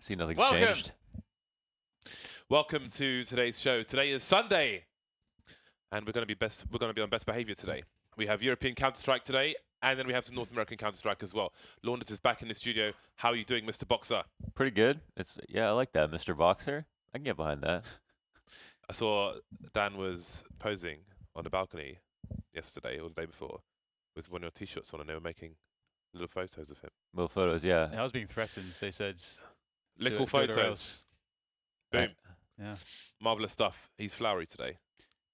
See, nothing's Welcome. changed. Welcome to today's show. Today is Sunday, and we're going to be on best behavior today. We have European Counter-Strike today, and then we have some North American Counter-Strike as well. Launders is back in the studio. How are you doing, Mr. Boxer? Pretty good. I like that, Mr. Boxer. I can get behind that. I saw Dan was posing on the balcony yesterday or the day before with one of your T-shirts on, and they were making little photos of him. Little photos, yeah. I was being threatened. They said, Little do it or photos. else. Boom. Yeah. Marvelous stuff. He's flowery today.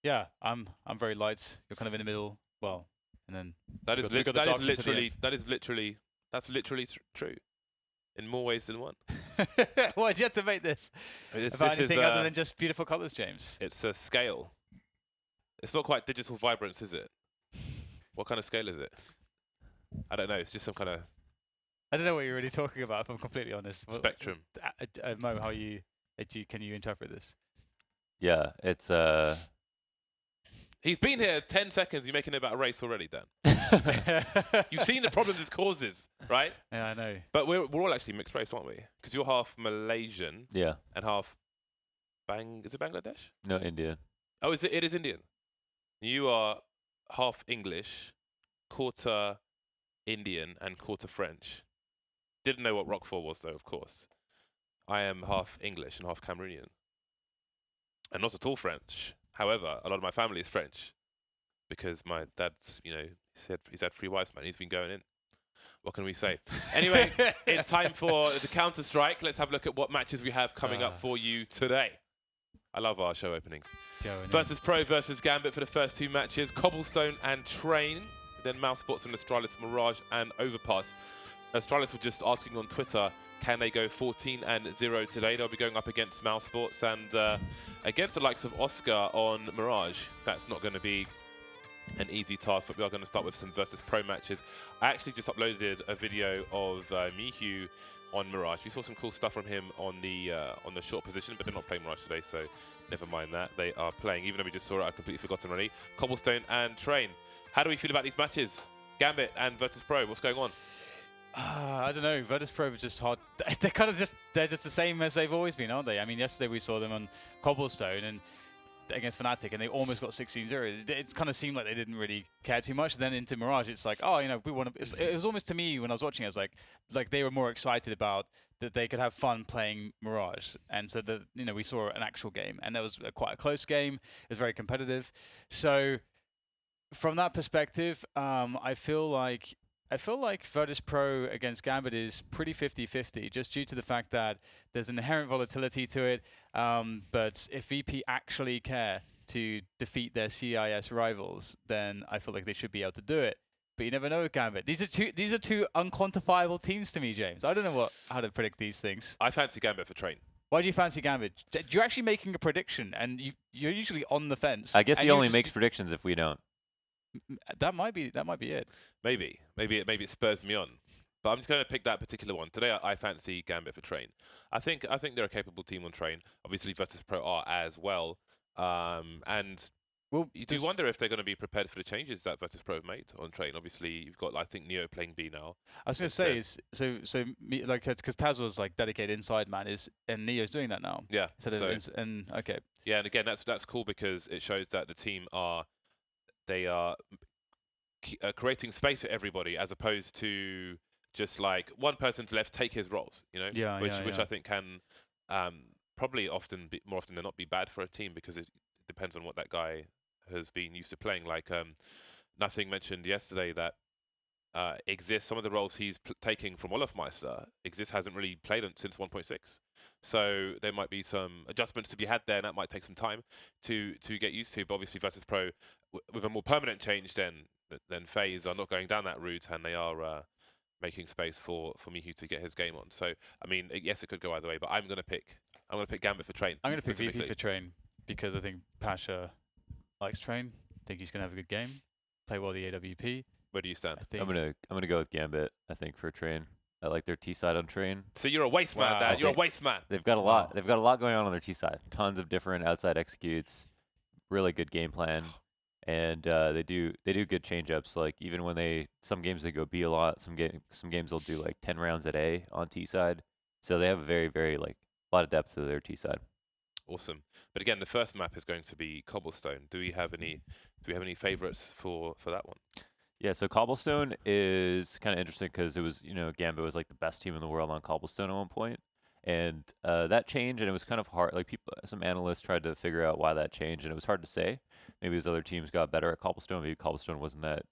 Yeah, I'm very light. You're kind of in the middle. Well, and then That is we've got the darkness at the that's literally true, in more ways than one. Why did you have to make this about anything other than just beautiful colours, James? It's a scale. It's not quite digital vibrance, is it? What kind of scale is it? I don't know. It's just some kind of I don't know what you're really talking about. If I'm completely honest. spectrum. Mo, can you interpret this? Yeah, it's He's been here 10 seconds. You're making it about a race already, Dan. You've seen the problems this causes, right? Yeah, I know. But we're all actually mixed race, aren't we? Because you're half Malaysian yeah. and half Is it Bangladesh? No, Indian. Oh, is it? It is Indian. You are half English, quarter Indian, and quarter French. Didn't know what Roquefort was, though, of course. I am half English and half Cameroonian. And not at all French. However, a lot of my family is French because my dad's, he's had 3 wives, man. He's been going in. What can we say? Anyway, it's time for the Counter-Strike. Let's have a look at what matches we have coming up for you today. I love our show openings. Versus Pro versus Gambit for the first 2 matches. Cobblestone and Train. Then Mouse Sports and Astralis, Mirage and Overpass. Astralis were just asking on Twitter, can they go 14-0 today? They'll be going up against Mouse Sports and against the likes of Oscar on Mirage. That's not going to be an easy task, but we are going to start with some versus Pro matches. I actually just uploaded a video of Mihu on Mirage. We saw some cool stuff from him on the short position, but they're not playing Mirage today, so never mind that. They are playing, even though we just saw it, I've completely forgotten already. Cobblestone and Train. How do we feel about these matches? Gambit and Virtus Pro, what's going on? I don't know. Virtus Pro are just hard. They're just the same as they've always been, aren't they? I mean, yesterday we saw them on Cobblestone and against Fnatic, and they almost got 16-0. It kind of seemed like they didn't really care too much. Then into Mirage, it's like, oh, we want to. It was almost to me when I was watching it, like they were more excited about that they could have fun playing Mirage, and so that we saw an actual game, and that was quite a close game. It was very competitive. So from that perspective, I feel like Virtus Pro against Gambit is pretty 50-50, just due to the fact that there's an inherent volatility to it. But if VP actually care to defeat their CIS rivals, then I feel like they should be able to do it. But you never know with Gambit. These are two unquantifiable teams to me, James. I don't know how to predict these things. I fancy Gambit for Train. Why do you fancy Gambit? You're actually making a prediction, and you're usually on the fence. I guess he only makes predictions if we don't. That might be it. Maybe it spurs me on, but I'm just going to pick that particular one today. I fancy Gambit for Train. I think they're a capable team on Train. Obviously, Virtus Pro are as well. And you do wonder if they're going to be prepared for the changes that Virtus Pro have made on Train. Obviously, you've got Neo playing B now. I was going to say because Taz was like dedicated inside man and Neo's doing that now. Yeah. Okay. Yeah, and again that's cool because it shows that the team are creating space for everybody, as opposed to just like one person's left, take his roles, which I think can probably more often than not be bad for a team, because it depends on what that guy has been used to playing. Like Nothing mentioned yesterday that Exist, some of the roles he's taking from Olafmeister, Exist hasn't really played since 1.6. So there might be some adjustments to be had there, and that might take some time to get used to. But obviously Virtus Pro, with a more permanent change than FaZe, are not going down that route, and they are making space for Mihu to get his game on. So I mean, yes, it could go either way, but I'm going to pick Gambit for Train. I'm going to pick VP for Train because I think Pasha likes Train. I think he's going to have a good game, play well the AWP. Where do you stand? I'm gonna go with Gambit. I think for Train. I like their T side on Train. So you're a waste man, Dad. You're a waste man. They've got a lot. They've got a lot going on their T side. Tons of different outside executes. Really good game plan, and they do good change ups. Like even when some games they go B a lot. Some games they'll do like 10 rounds at A on T side. So they have a very, very a lot of depth to their T side. Awesome. But again, the first map is going to be Cobblestone. Do we have any favorites for that one? Yeah, so Cobblestone is kind of interesting because it was, Gambit was like the best team in the world on Cobblestone at one point, and that changed, and it was kind of hard. Like some analysts tried to figure out why that changed, and it was hard to say. Maybe as other teams got better at Cobblestone, maybe Cobblestone wasn't that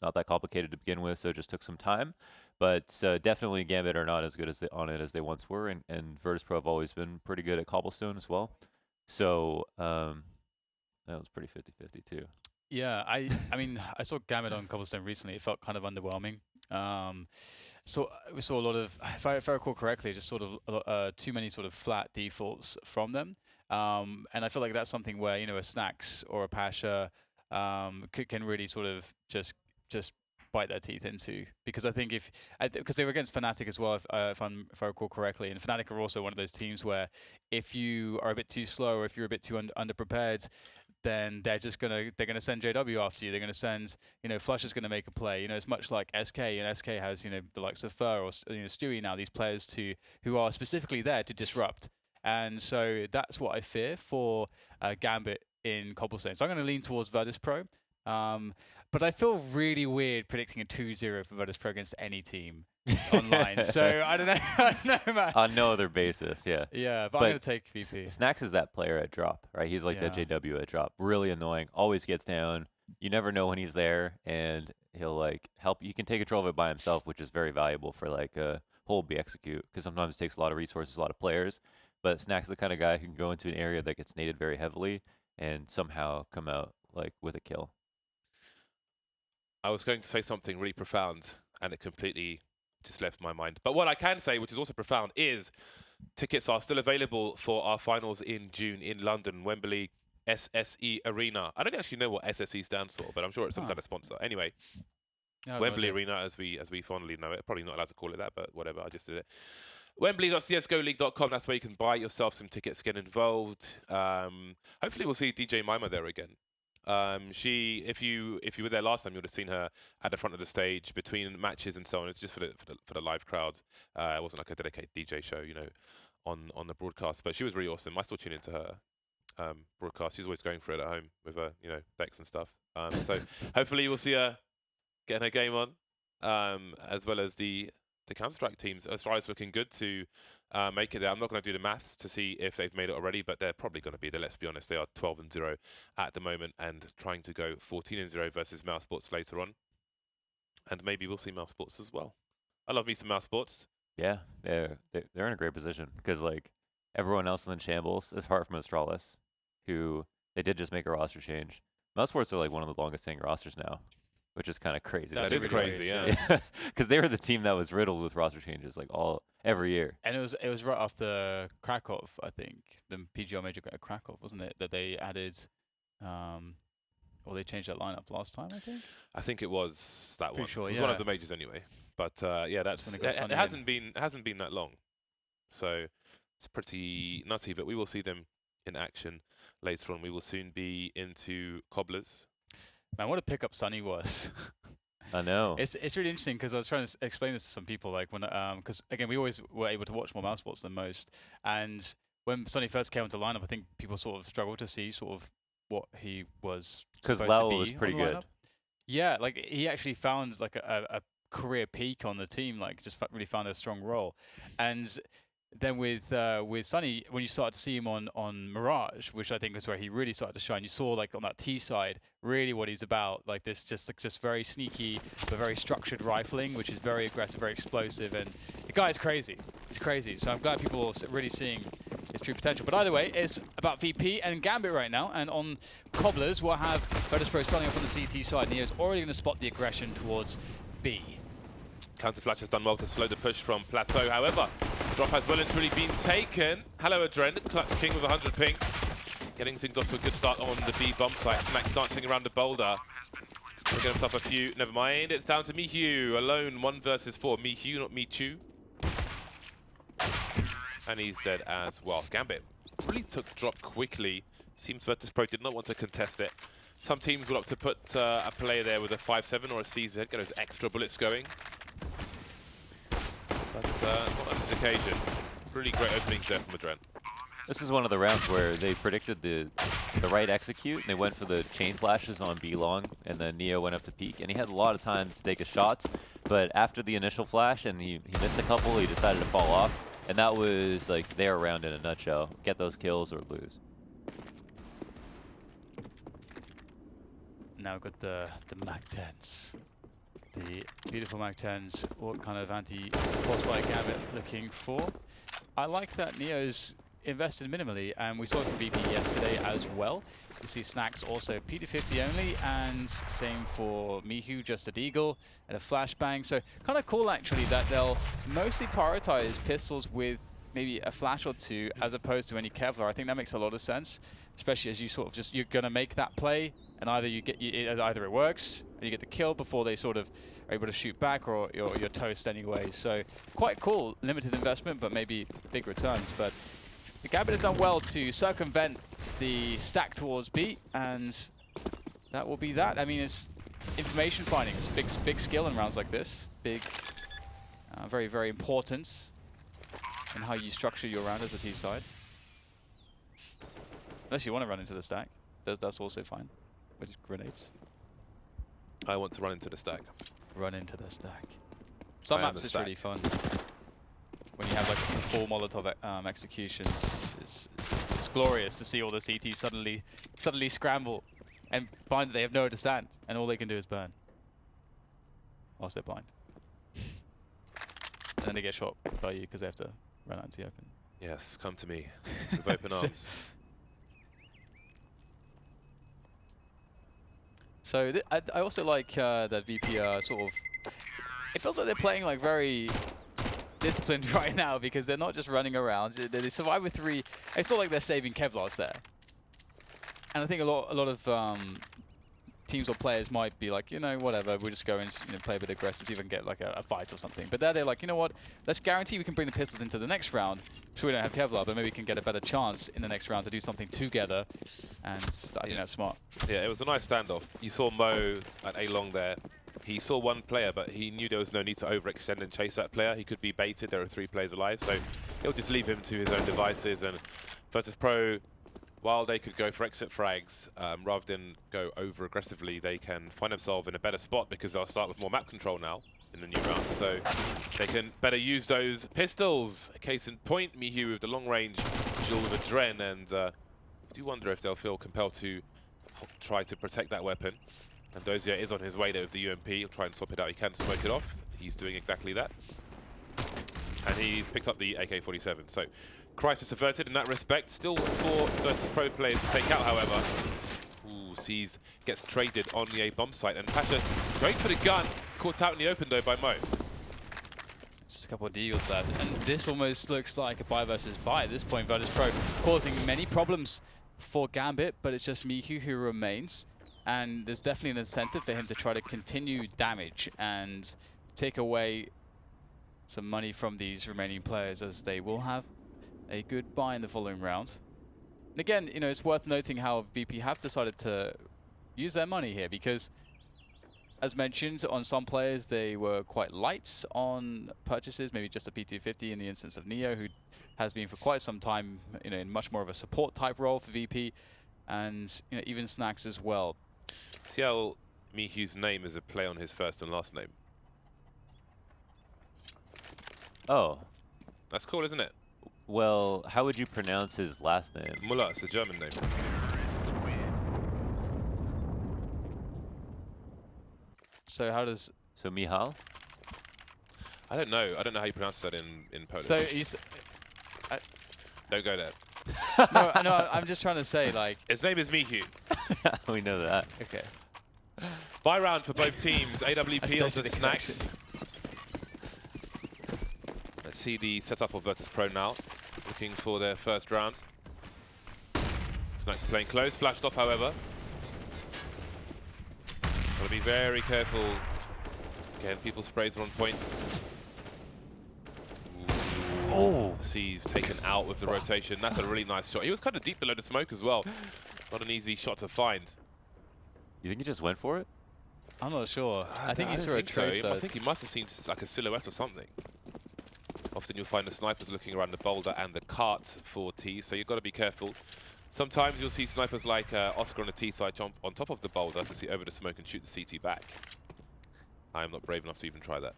not that complicated to begin with, so it just took some time. But definitely Gambit are not as good on it as they once were, and Virtus.pro have always been pretty good at Cobblestone as well. So that was pretty 50-50 too. Yeah, I mean, I saw Gambit on Cobblestone recently. It felt kind of underwhelming. So we saw a lot of, if I recall correctly, just sort of too many sort of flat defaults from them. And I feel like that's something where a Snacks or a Pasha can really sort of just bite their teeth into, because I think because they were against Fnatic as well, if I recall correctly, and Fnatic are also one of those teams where if you are a bit too slow or if you're a bit too underprepared, then they're gonna send JW after you. They're gonna send, Flush is gonna make a play. It's much like SK, and SK has the likes of Fur or Stewie now, these players who are specifically there to disrupt. And so that's what I fear for Gambit in Cobblestone. So I'm going to lean towards Virtus.pro. But I feel really weird predicting a 2-0 for Virtus.pro against any team online. So I don't know, man. On no other basis, yeah. Yeah, but I'm going to take VP. Snacks is that player at drop, right? He's like that JW at drop. Really annoying. Always gets down. You never know when he's there, and he'll help. You can take control of it by himself, which is very valuable for a whole B execute, because sometimes it takes a lot of resources, a lot of players. But Snacks is the kind of guy who can go into an area that gets naded very heavily and somehow come out with a kill. I was going to say something really profound, and it completely just left my mind. But what I can say, which is also profound, is tickets are still available for our finals in June in London, Wembley SSE Arena. I don't actually know what SSE stands for, but I'm sure it's some kind of sponsor. Anyway, Wembley Arena, as we fondly know it. Probably not allowed to call it that, but whatever. I just did it. Wembley.csgoleague.com. That's where you can buy yourself some tickets, get involved. Hopefully, we'll see DJ Mima there again. If you were there last time, you would have seen her at the front of the stage between matches and so on. It's just for the live crowd. It wasn't like a dedicated DJ show, on the broadcast. But she was really awesome. I still tune into her broadcast. She's always going for it at home with her, decks and stuff. So hopefully we'll see her getting her game on, as well as the Counter-Strike teams. Australia's looking good to make it there. I'm not going to do the maths to see if they've made it already, but they're probably going to be there. Let's be honest, they are 12-0 at the moment and trying to go 14-0 versus Mouse Sports later on. And maybe we'll see Mouse Sports as well. I love me some Mouse Sports. Yeah, they're in a great position because everyone else is in shambles, apart from Astralis, who they did just make a roster change. Mouse Sports are one of the longest staying rosters now, which is kind of crazy. That is crazy, yeah. Because they were the team that was riddled with roster changes every year. And it was right after Krakow, I think, the PGR major at Krakow, wasn't it? That they added, or they changed that lineup last time, I think. I think it was that one. Sure, it was one of the majors anyway. But yeah, it hasn't been that long, so it's pretty nutty. But we will see them in action later on. We will soon be into Cobblers. Man, what a pickup Sunny was. I know. It's really interesting because I was trying to explain this to some people, because again, we always were able to watch more Mouse Sports than most, and when Sunny first came into lineup, I think people sort of struggled to see sort of what he was. Because Lowell was pretty good. Yeah, he actually found a career peak on the team, just really found a strong role, and then with Sunny, when you started to see him on Mirage, which I think is where he really started to shine, you saw on that T side really what he's about, this just very sneaky but very structured rifling, which is very aggressive, very explosive, and the guy is crazy. He's crazy. So I'm glad people are really seeing his true potential. But either way, it's about VP and Gambit right now, and on Cobblers we'll have Virtus.pro starting up on the CT side. Neo's already going to spot the aggression towards B. Counterflash has done well to slow the push from Plateau. However, drop has well and truly been taken. Hello, Adren. Clutch King with 100 ping. Getting things off to a good start on the B bomb site. Snacks dancing around the boulder. He'll get himself a few. Never mind. It's down to Mihu. Alone, 1 versus 4. Mihu, not Michu. And he's dead as well. Gambit really took drop quickly. Seems Virtus.pro did not want to contest it. Some teams will opt to put a player there with a 5-7 or a CZ. Get those extra bullets going. But not as occasion. Really great openings there from Adren. This is one of the rounds where they predicted the right execute, and they went for the chain flashes on B long, and then Neo went up to peak, and he had a lot of time to take his shots, but after the initial flash, and he missed a couple, he decided to fall off, and that was like their round in a nutshell. Get those kills or lose. Now we've got the Mag 10s. The beautiful Mag 10s. What kind of anti-force by Gambit looking for? I like that Neo's invested minimally, and we saw it from VP yesterday as well. You see Snacks also P250 only, and same for Mihu, just a Deagle and a flashbang. So kind of cool actually that they'll mostly prioritize pistols with maybe a flash or two as opposed to any Kevlar. I think that makes a lot of sense, especially as you sort of just, you're gonna make that play, and either you get either it works and you get the kill before they sort of are able to shoot back, or you're toast anyway. So quite cool, limited investment, but maybe big returns. But the Gambit have done well to circumvent the stack towards B, and that will be that. I mean, it's information finding. It's big skill in rounds like this. Big, very, very important in how you structure your round as a T side. Unless you want to run into the stack, that's also fine with grenades. I want to run into the stack. Run into the stack. Some maps it's really fun. When you have like the full Molotov executions, it's glorious to see all the CTs suddenly scramble and find that they have nowhere to stand, and all they can do is burn whilst they're blind. And then they get shot by you because they have to run out into the open. Yes, come to me with open arms. So I also like that VP sort of, it feels like they're playing like very disciplined right now, because they're not just running around. They survive with 3. It's not like they're saving Kevlars there. And I think a lot of teams or players might be like, you know, whatever, we'll just go and play a bit aggressive, see if we can get like a fight or something. But they're like, you know what, let's guarantee we can bring the pistols into the next round, so we don't have Kevlar, but maybe we can get a better chance in the next round to do something together. And I think that's smart. Yeah, it was a nice standoff. You saw Mo at A-Long there. He saw one player, but he knew there was no need to overextend and chase that player. He could be baited. There are 3 players alive, so he'll just leave him to his own devices. And Virtus Pro, while they could go for exit frags, rather than go over aggressively, they can find themselves in a better spot because they'll start with more map control now in the new round. So they can better use those pistols. Case in point, Mihu with the long range duel with Adren, and I do wonder if they'll feel compelled to try to protect that weapon. And Dozier is on his way there with the UMP. He'll try and swap it out. He can smoke it off. He's doing exactly that. And he's picked up the AK-47. So crisis averted in that respect. Still 4 Virtus Pro players to take out, however. Ooh, Sees gets traded on the A bomb site. And Pasha going for the gun. Caught out in the open though by Mo. Just a couple of deals left. And this almost looks like a buy versus buy at this point. Virtus Pro causing many problems for Gambit, but it's just Mihu who remains. And there's definitely an incentive for him to try to continue damage and take away some money from these remaining players, as they will have a good buy in the following round. And again, you know, it's worth noting how VP have decided to use their money here, because as mentioned, on some players they were quite light on purchases, maybe just a P250 in the instance of Neo, who has been for quite some time, you know, in much more of a support type role for VP, and you know, even Snacks as well. See how Mihu's name is a play on his first and last name. Oh. That's cool, isn't it? Well, how would you pronounce his last name? Muller, it's a German name. So how does... So Mihal? I don't know. I don't know how you pronounce that in Polish. So he's... Don't go there. no, I'm just trying to say, like... His name is Mihu. We know that. Okay. Buy round for both teams. AWP onto the Snacks. Let's see the setup of Virtus Pro now. Looking for their first round. Snacks playing close. Flashed off, however. Got to be very careful. Again, people's sprays are on point. Oh! Sees taken out with the rotation. That's a really nice shot. He was kind of deep below the smoke as well. Not an easy shot to find. You think he just went for it? I'm not sure. I think he saw a so. tracer. I think he must have seen like a silhouette or something. Often you'll find the snipers looking around the boulder and the cart for T, so you've got to be careful. Sometimes you'll see snipers like Oscar on the T side jump on top of the boulder to see over the smoke and shoot the CT back. I am not brave enough to even try that.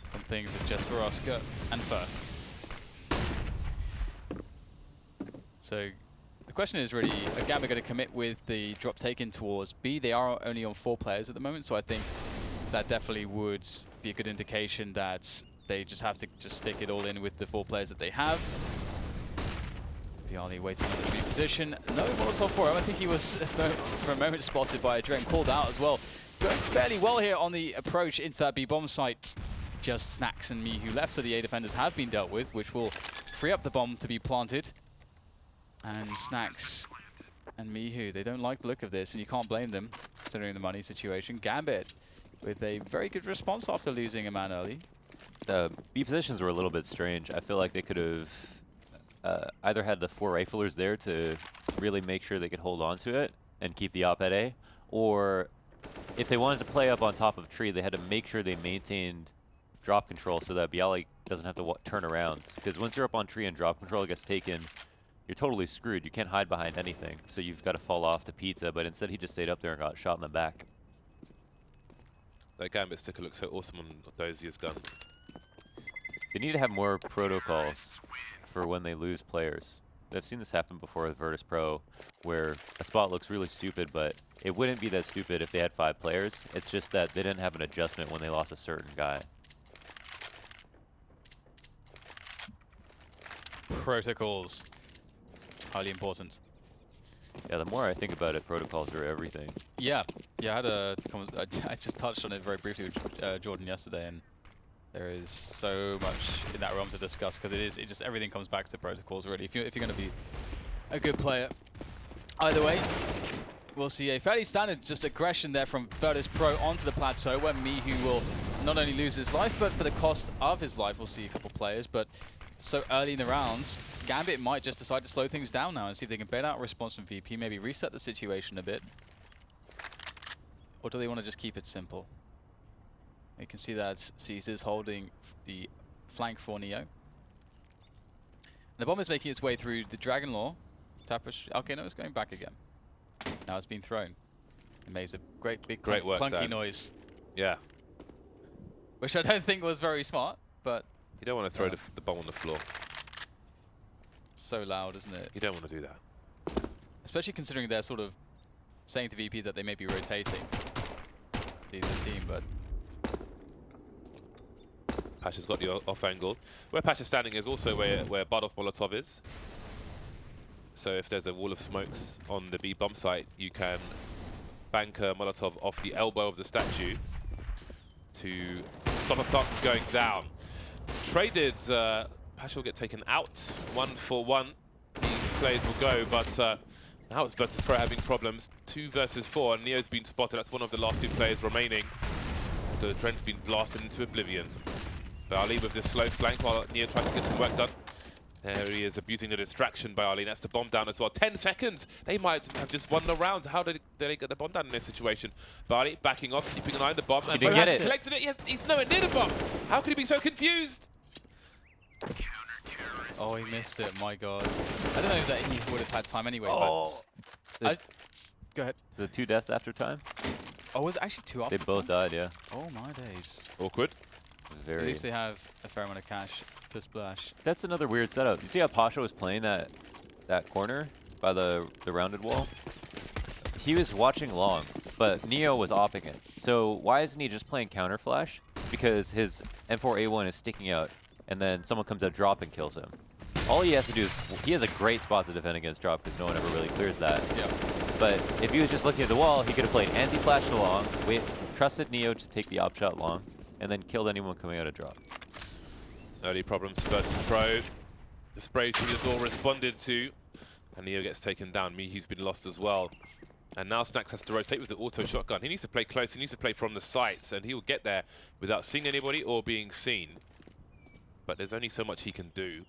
Some things are just for Oscar and Fur. So the question is really, are Gambit going to commit with the drop taken towards B? They are only on 4 players at the moment, so I think that definitely would be a good indication that they just have to just stick it all in with the 4 players that they have. Bialy waiting on the B position. No Molotov for him. I think he was for a moment spotted by Adren, called out as well. Going fairly well here on the approach into that B bomb site. Just Snacks and Mihu left, so the A defenders have been dealt with, which will free up the bomb to be planted. And Snacks and Mihu, they don't like the look of this, and you can't blame them, considering the money situation. Gambit with a very good response after losing a man early. The B positions were a little bit strange. I feel like they could have either had the 4 riflers there to really make sure they could hold on to it and keep the op at A, or if they wanted to play up on top of a tree, they had to make sure they maintained drop control so that Bialy doesn't have to turn around. Because once you're up on tree and drop control gets taken, you're totally screwed. You can't hide behind anything, so you've got to fall off the pizza, but instead he just stayed up there and got shot in the back. That Gambit sticker looks so awesome on Dozier's gun. They need to have more protocols for when they lose players. I've seen this happen before with Virtus Pro, where a spot looks really stupid, but it wouldn't be that stupid if they had 5 players. It's just that they didn't have an adjustment when they lost a certain guy. Protocols. Highly important. Yeah, the more I think about it, protocols are everything. Yeah, I had I just touched on it very briefly with Jordan yesterday, and there is so much in that realm to discuss, because it just everything comes back to protocols really. If you're going to be a good player, either way, we'll see a fairly standard just aggression there from Virtus Pro onto the plateau, where Mihu will not only lose his life, but for the cost of his life, we'll see a couple players. But so early in the rounds, Gambit might just decide to slow things down now and see if they can bail out a response from VP, maybe reset the situation a bit. Or do they want to just keep it simple? You can see that Cease is holding the flank for Neo. And the bomb is making its way through the Dragon Law. Tapish. Okay, no, it's going back again. Now it's been thrown. It makes a great big clunky noise. Yeah. Which I don't think was very smart, but... You don't want to throw the bomb on the floor. So loud, isn't it? You don't want to do that. Especially considering they're sort of saying to VP that they may be rotating the team, but... Pasha's got the off angle. Where Pasha's standing is also where Badov Molotov is. So if there's a wall of smokes on the B bomb site, you can bank a Molotov off the elbow of the statue to stop a clock from going down. Traded, Pasha will get taken out. 1-for-1. These plays will go, but now it's Virtus Pro having problems. 2 versus 4, and Neo's been spotted. That's one of the last 2 players remaining. The trend's been blasted into oblivion. Bialy with this slow flank while Neo tries to get some work done. There he is, abusing the distraction by Bialy. That's the bomb down as well. 10 seconds! They might have just won the round. How did they get the bomb down in this situation? Bialy backing off, keeping an eye on the bomb. He didn't get it. Collected it. He's nowhere near the bomb. How could he be so confused? Oh, he missed it. My God. I don't know that he would have had time anyway. Oh! But go ahead. The 2 deaths after time? Oh, was it actually 2 after They both time? died, yeah. Oh my days. Awkward. At least they have a fair amount of cash to splash. That's another weird setup. You see how Pasha was playing that corner by the rounded wall? He was watching long, but Neo was opping it. So why isn't he just playing counter flash? Because his M4A1 is sticking out, and then someone comes out drop and kills him. All he has to do is, he has a great spot to defend against drop because no one ever really clears that. Yeah. But if he was just looking at the wall, he could have played anti-flash long, trusted Neo to take the op shot long, and then killed anyone coming out of drop. Early problems for Virtus Pro. The spray through the door responded to, and Neo gets taken down. Mihu's been lost as well. And now Snacks has to rotate with the auto shotgun. He needs to play close, he needs to play from the sights, and he will get there without seeing anybody or being seen. But there's only so much he can do.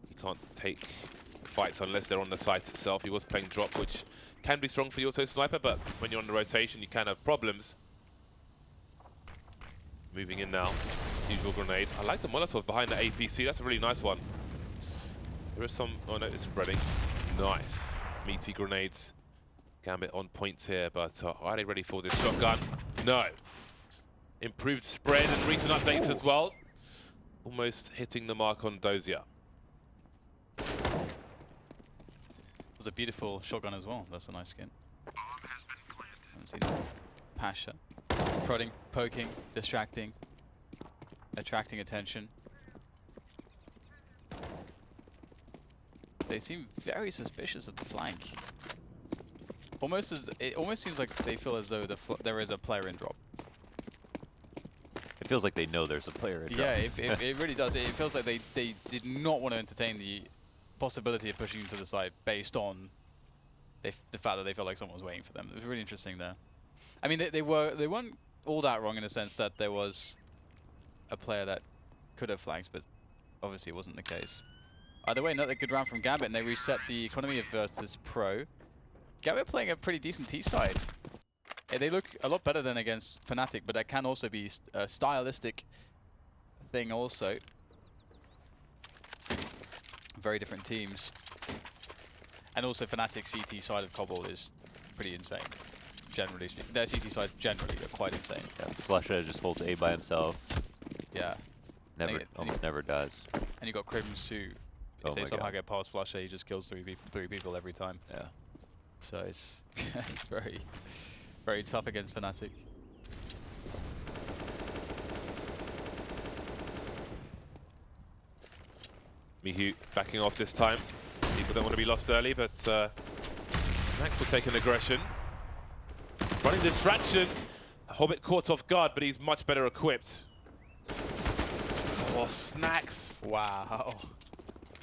He can't take fights unless they're on the site itself. He was playing drop, which can be strong for the auto sniper, but when you're on the rotation, you can have problems. Moving in now. Usual grenade. I like the Molotov behind the APC. That's a really nice one. There is some... Oh no, it's spreading. Nice. Meaty grenades. Gambit on points here, but are they ready for this shotgun? No. Improved spread and recent updates as well. Almost hitting the mark on Dozier. It was a beautiful shotgun as well. That's a nice skin. Haven't seen that. Pasha. Prodding, poking, distracting, attracting attention. They seem very suspicious of the flank. It almost seems like they feel as though there is a player in drop. It feels like they know there's a player in Yeah, drop. it really does. It feels like they did not want to entertain the possibility of pushing to the side based on the fact that they felt like someone was waiting for them. It was really interesting there. I mean, they weren't all that wrong in the sense that there was a player that could have flanked, but obviously it wasn't the case. Either way, another good round from Gambit, and they reset the economy of Virtus Pro. Gambit playing a pretty decent T side. They look a lot better than against Fnatic, but that can also be a stylistic thing also. Very different teams. And also Fnatic CT side of Cobble is pretty insane. Generally speaking, their CT sides generally are quite insane. Yeah, Flusha just holds A by himself. Yeah. Almost never dies. And you got Crims who, if they somehow get past Flusha, he just kills three people every time. Yeah. So it's it's very, very tough against Fnatic. Mihu backing off this time. People don't want to be lost early, but Snacks will take an aggression. Running distraction. Hobbit caught off guard, but he's much better equipped. Oh, Snacks. Wow.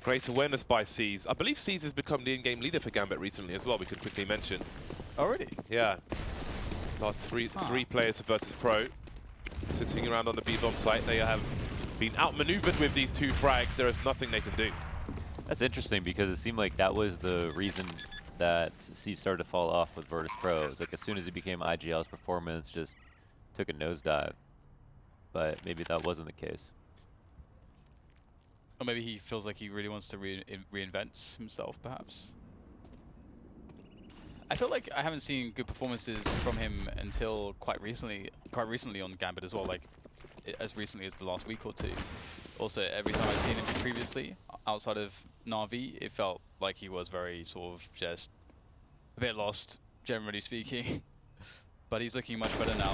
Great awareness by Seas. I believe Seas has become the in-game leader for Gambit recently as well, we could quickly mention. Already? Yeah. Last three players for Virtus Pro. Sitting around on the B-bomb site. They have been outmaneuvered with these two frags. There is nothing they can do. That's interesting because it seemed like that was the reason that C started to fall off with Virtus Pro. It was like as soon as he became IGL's performance just took a nosedive. But maybe that wasn't the case. Or maybe he feels like he really wants to reinvent himself, perhaps. I feel like I haven't seen good performances from him until quite recently on Gambit as well, like as recently as the last week or two. Also, every time I've seen him previously, outside of Na'Vi, it felt like he was very sort of just a bit lost, generally speaking. But he's looking much better now.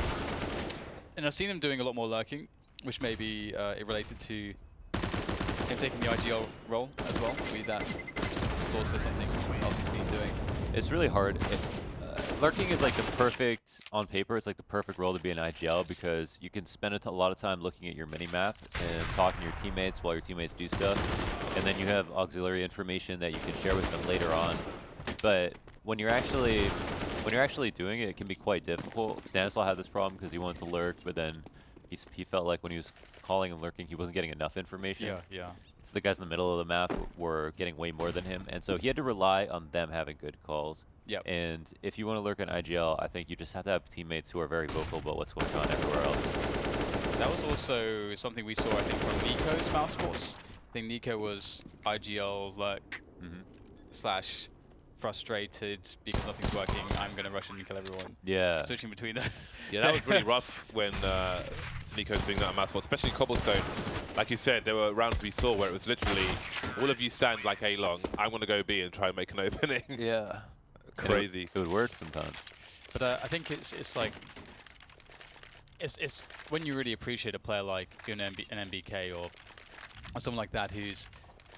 And I've seen him doing a lot more lurking, which may be related to him taking the IGL role as well. Maybe that is also something else he's been doing. It's really hard. Lurking is like the perfect, on paper, it's like the perfect role to be an IGL because you can spend a lot of time looking at your mini-map and talking to your teammates while your teammates do stuff. And then you have auxiliary information that you can share with them later on. But when you're actually doing it, it can be quite difficult. Stanislaw had this problem because he wanted to lurk, but then he felt like when he was calling and lurking, he wasn't getting enough information. Yeah. So the guys in the middle of the map were getting way more than him, and so he had to rely on them having good calls. Yep. And if you want to lurk in IGL, I think you just have to have teammates who are very vocal about what's going on everywhere else. That was also something we saw, I think, from Nico's mouse sports. I think Nico was IGL lurk slash frustrated because nothing's working. I'm going to rush in and kill everyone. Yeah. Switching between them. Yeah, that was really rough when Nico's doing that on mouse spot, especially Cobblestone. Like you said, there were rounds we saw where it was literally all of you stand like A long. I want to go B and try and make an opening. Yeah. Crazy. It would work sometimes. But I think it's like it's when you really appreciate a player like an MBK or someone like that who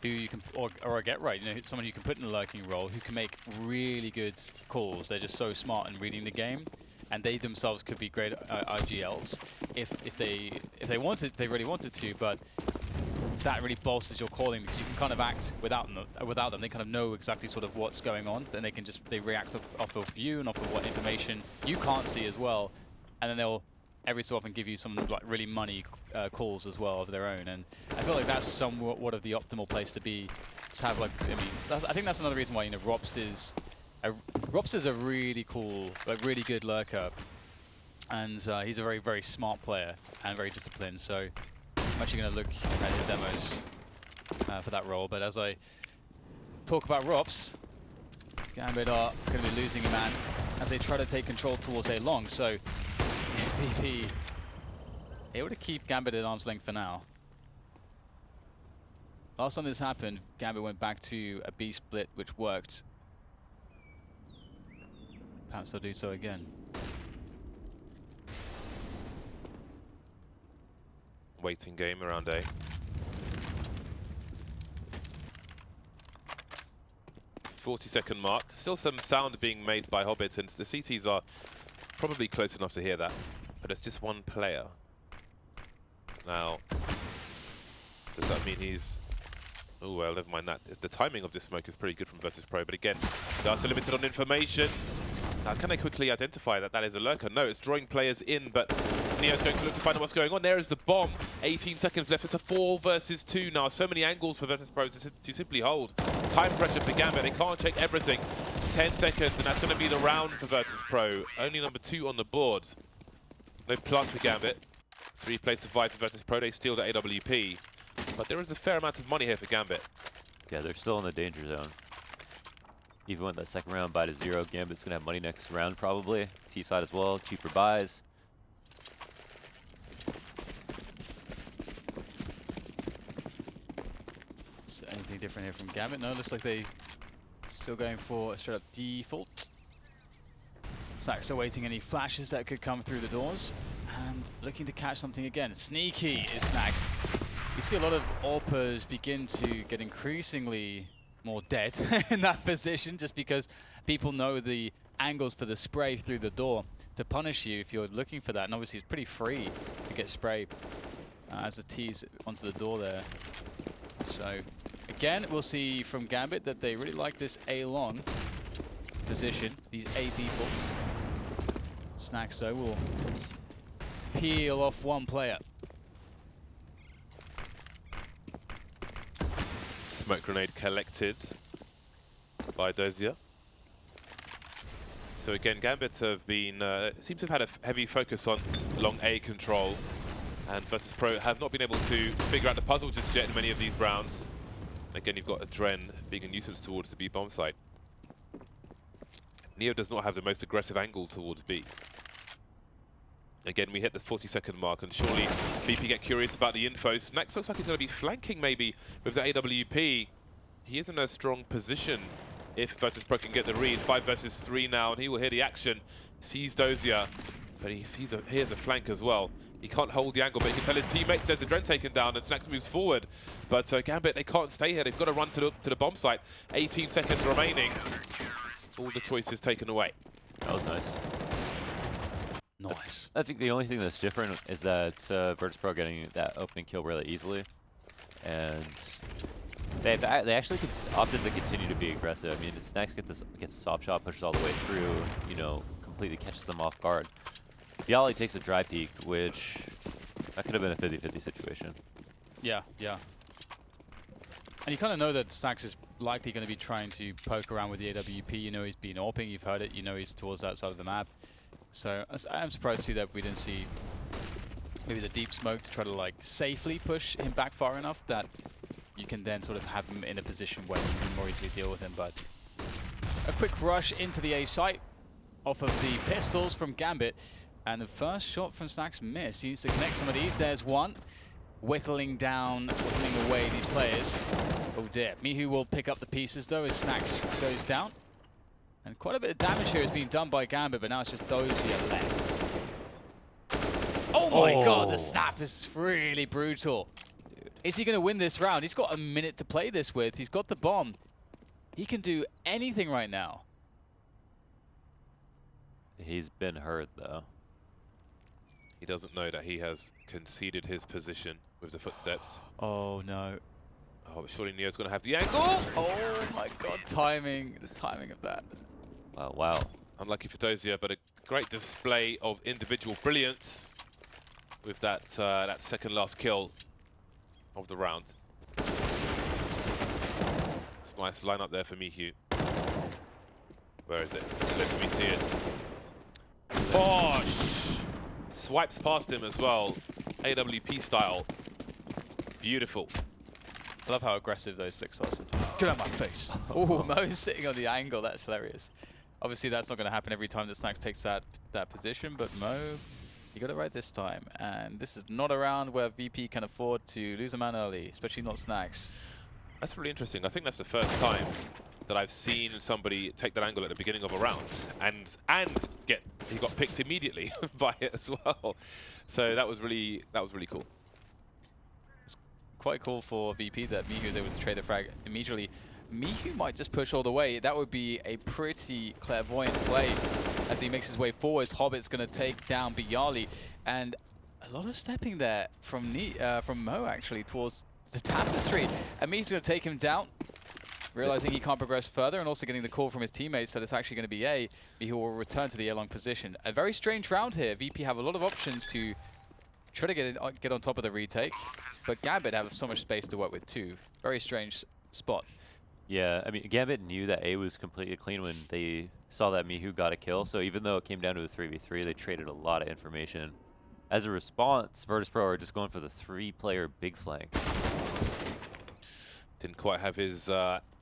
you can or a Get Right, you know, someone you can put in a lurking role who can make really good calls. They're just so smart in reading the game, and they themselves could be great IGLs if they wanted, they really wanted to. But that really bolsters your calling because you can kind of act without them. They kind of know exactly sort of what's going on. Then they react off of you and off of what information you can't see as well, and then they'll every so often give you some like really money calls as well of their own. And I feel like that's somewhat of the optimal place to be. To have like, I mean, I think that's another reason why, you know, Rops is a really cool, like really good lurker. And he's a very, very smart player and very disciplined. So I'm actually going to look at his demos for that role. But as I talk about ROPS, Gambit are going to be losing a man as they try to take control towards A long. So VP able to keep Gambit at arm's length for now. Last time this happened, Gambit went back to a B split, which worked. Perhaps they'll do so again. Waiting game around A. .40-second mark. Still some sound being made by Hobbit, and the CTs are probably close enough to hear that. But it's just one player. Now, does that mean he's... Oh, well, never mind that. The timing of this smoke is pretty good from Virtus Pro, but again, they are still limited on information. Now, can they quickly identify that that is a lurker? No, it's drawing players in, but Neo's going to look to find out what's going on. There is the bomb. 18 seconds left. It's a 4 versus 2 now. So many angles for Virtus Pro to simply hold. Time pressure for Gambit. They can't check everything. 10 seconds, and that's going to be the round for Virtus Pro. Only number 2 on the board. No plant for Gambit. 3 plays survive for Virtus Pro. They steal the AWP. But there is a fair amount of money here for Gambit. Yeah, they're still in the danger zone. Even with that second round buy to 0, Gambit's gonna have money next round probably. T side as well, cheaper buys. So anything different here from Gambit? No, looks like they still going for a straight up default. Snacks awaiting any flashes that could come through the doors and looking to catch something again. Sneaky is Snacks. You see a lot of AWPers begin to get increasingly more dead in that position just because people know the angles for the spray through the door to punish you if you're looking for that. And obviously it's pretty free to get sprayed as the T's onto the door there. So again, we'll see from Gambit that they really like this A-long position, these A defaults. Snacks though will peel off one player. Smoke grenade collected by Dozier. So again, Gambit have been, seem to have had a heavy focus on long A control, and Virtus Pro have not been able to figure out the puzzle just yet in many of these rounds. Again, you've got Adren being a nuisance towards the B bomb site. Neo does not have the most aggressive angle towards B. Again, we hit the 40-second mark, and surely VP get curious about the info. Snacks looks like he's going to be flanking maybe with the AWP. He is in a strong position if Virtus Pro can get the read. 5 versus 3 now, and he will hear the action. Sees Dozier, but he hears a flank as well. He can't hold the angle, but he can tell his teammates there's a Adren taken down, and Snacks moves forward. But Gambit, they can't stay here. They've got to run to the bomb site. 18 seconds remaining. All the choices taken away. That was nice. Nice. I think the only thing that's different is that Virtus Pro getting that opening kill really easily, and they actually opted to continue to be aggressive. I mean, Snacks gets a soft shot, pushes all the way through, you know, completely catches them off guard. Viali takes a dry peek, which that could have been a 50-50 situation. Yeah, yeah. And you kind of know that Snacks is likely going to be trying to poke around with the AWP. You know he's been AWPing, you've heard it, you know he's towards that side of the map. So I'm surprised too that we didn't see maybe the deep smoke to try to like safely push him back far enough that you can then sort of have him in a position where you can more easily deal with him. But a quick rush into the A site off of the pistols from Gambit, and the first shot from Snacks missed. He needs to connect some of these. There's one. Whittling away these players. Oh dear. Mihu will pick up the pieces though as Snacks goes down. And quite a bit of damage here is being done by Gambit, but now it's just Dozier left. Oh my god, the snap is really brutal. Dude. Is he going to win this round? He's got a minute to play this with. He's got the bomb. He can do anything right now. He's been hurt though. He doesn't know that he has conceded his position with the footsteps. Oh no. Oh, but surely Neo's going to have the angle. Oh my god, timing. The timing of that. Wow. Unlucky for Dozier, but a great display of individual brilliance with that that second last kill of the round. It's a nice lineup there for Mihu. Where is it? Let me see it. Bosh! Swipes past him as well, AWP style. Beautiful. I love how aggressive those flicks are. So get out of my face. Oh, Mo's sitting on the angle. That's hilarious. Obviously, that's not going to happen every time that Snax takes that position, but Mo, you got it right this time. And this is not a round where VP can afford to lose a man early, especially not Snax. That's really interesting. I think that's the first time that I've seen somebody take that angle at the beginning of a round, and he got picked immediately by it as well. So that was really cool. It's quite cool for VP that Mihu was able to trade a frag immediately. Mihu might just push all the way. That would be a pretty clairvoyant play as he makes his way forwards. Hobbit's going to take down Bialy, and a lot of stepping there from Mo actually towards the tapestry. And Mihu's going to take him down, realizing he can't progress further, and also getting the call from his teammates that it's actually going to be A. Mihu will return to the A-long position. A very strange round here. VP have a lot of options to try to get on top of the retake, but Gambit have so much space to work with too. Very strange spot. Yeah, I mean, Gambit knew that A was completely clean when they saw that Mihu got a kill, so even though it came down to a 3v3, they traded a lot of information. As a response, Virtus.pro are just going for the 3-player big flank. Didn't quite have his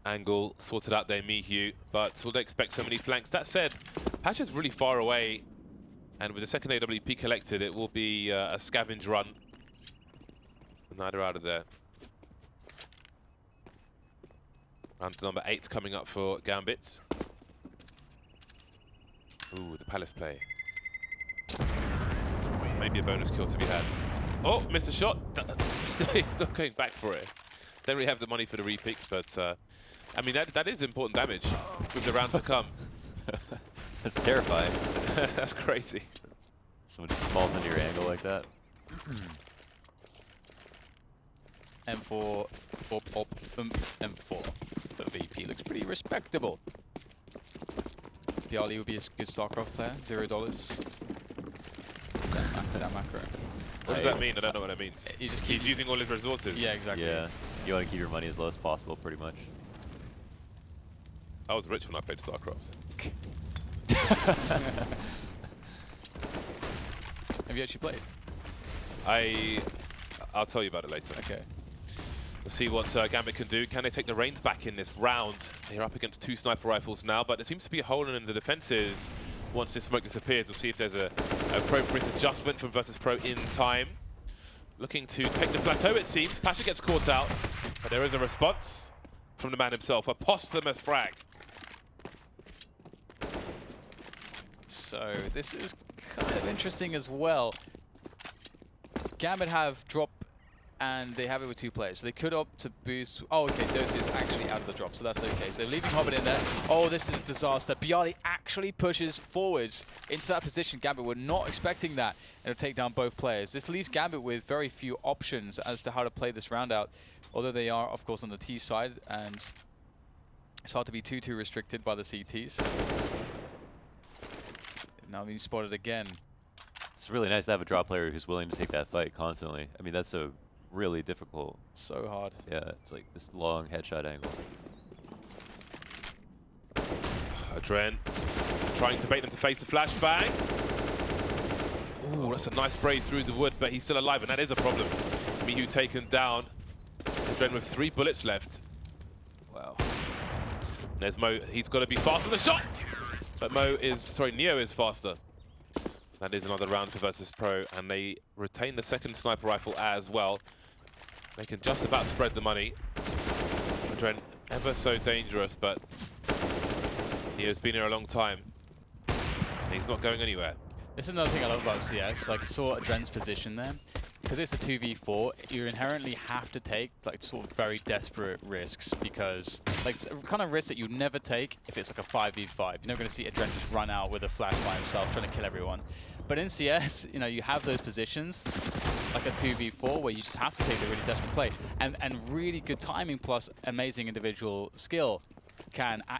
angle sorted out there, Mihu, but we'll expect so many flanks. That said, Patch is really far away, and with the second AWP collected, it will be a scavenge run. Neither out of there. Round number 8 coming up for Gambit. Ooh, the Palace play. Maybe a bonus kill to be had. Oh, missed a shot. Still going back for it. Don't really have the money for the repicks, but I mean, that is important damage with the rounds to come. That's terrifying. That's crazy. Someone just falls into your angle like that. M4, M4. The VP looks pretty respectable. Bialy would be a good StarCraft player, $0. That macro. What does that mean? I don't know what it means. You just He's using all his resources. Yeah, exactly. Yeah, you want to keep your money as low as possible, pretty much. I was rich when I played StarCraft. Have you actually played? I'll tell you about it later. Okay. We'll see what Gambit can do. Can they take the reins back in this round? They're up against 2 sniper rifles now, but there seems to be a hole in the defenses. Once this smoke disappears, we'll see if there's an appropriate adjustment from Virtus.pro in time. Looking to take the plateau, it seems. Pasha gets caught out, but there is a response from the man himself. A posthumous frag. So this is kind of interesting as well. Gambit have drop, and they have it with 2 players, so they could opt to boost. Oh, okay, Dose is actually out of the drop, so that's okay. So leaving Hobbit in there. Oh, this is a disaster. Bialy actually pushes forwards into that position. Gambit were not expecting that, and it'll take down both players. This leaves Gambit with very few options as to how to play this round out, although they are, of course, on the T side, and it's hard to be too restricted by the CTs. Now being spotted again. It's really nice to have a drop player who's willing to take that fight constantly. I mean, that's a really difficult. So hard. Yeah, it's like this long headshot angle. Adren trying to bait them to face the flashbang. Ooh, that's a nice spray through the wood, but he's still alive, and that is a problem. Mihu taken down. Adren with 3 bullets left. Wow. There's Mo. He's got to be fast on the shot. But Neo is faster. That is another round for Virtus.pro, and they retain the second sniper rifle as well. They can just about spread the money. Adren, ever so dangerous, but Neo's been here a long time. And he's not going anywhere. This is another thing I love about CS. Like, you saw Adren's position there. Because it's a 2v4, you inherently have to take like sort of very desperate risks, because like kind of risks that you'd never take if it's like a 5v5. You're never going to see Adren just run out with a flash by himself trying to kill everyone. But in CS, you know, you have those positions like a 2v4 where you just have to take the really desperate play, and really good timing plus amazing individual skill.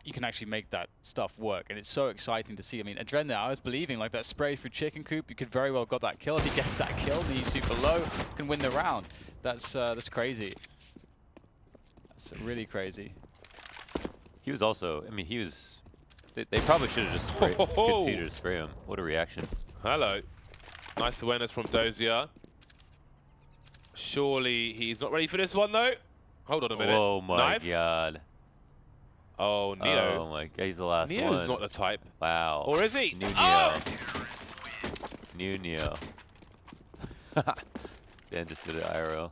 You can actually make that stuff work, and it's so exciting to see. I mean, Adren there, I was believing like that spray through chicken coop, you could very well got that kill. If he gets that kill and he's super low, can win the round. That's crazy. That's really crazy. He was also, I mean, he was. They probably should have just continued to spray him. What a reaction! Hello. Nice awareness from Dozier. Surely he's not ready for this one, though. Hold on a minute. Oh my Knife? god. Oh, Neo. Oh my god, he's the last Neo's one. not the type. Wow. Or is he? New Neo. Oh! New Neo. Dan just did it IRL.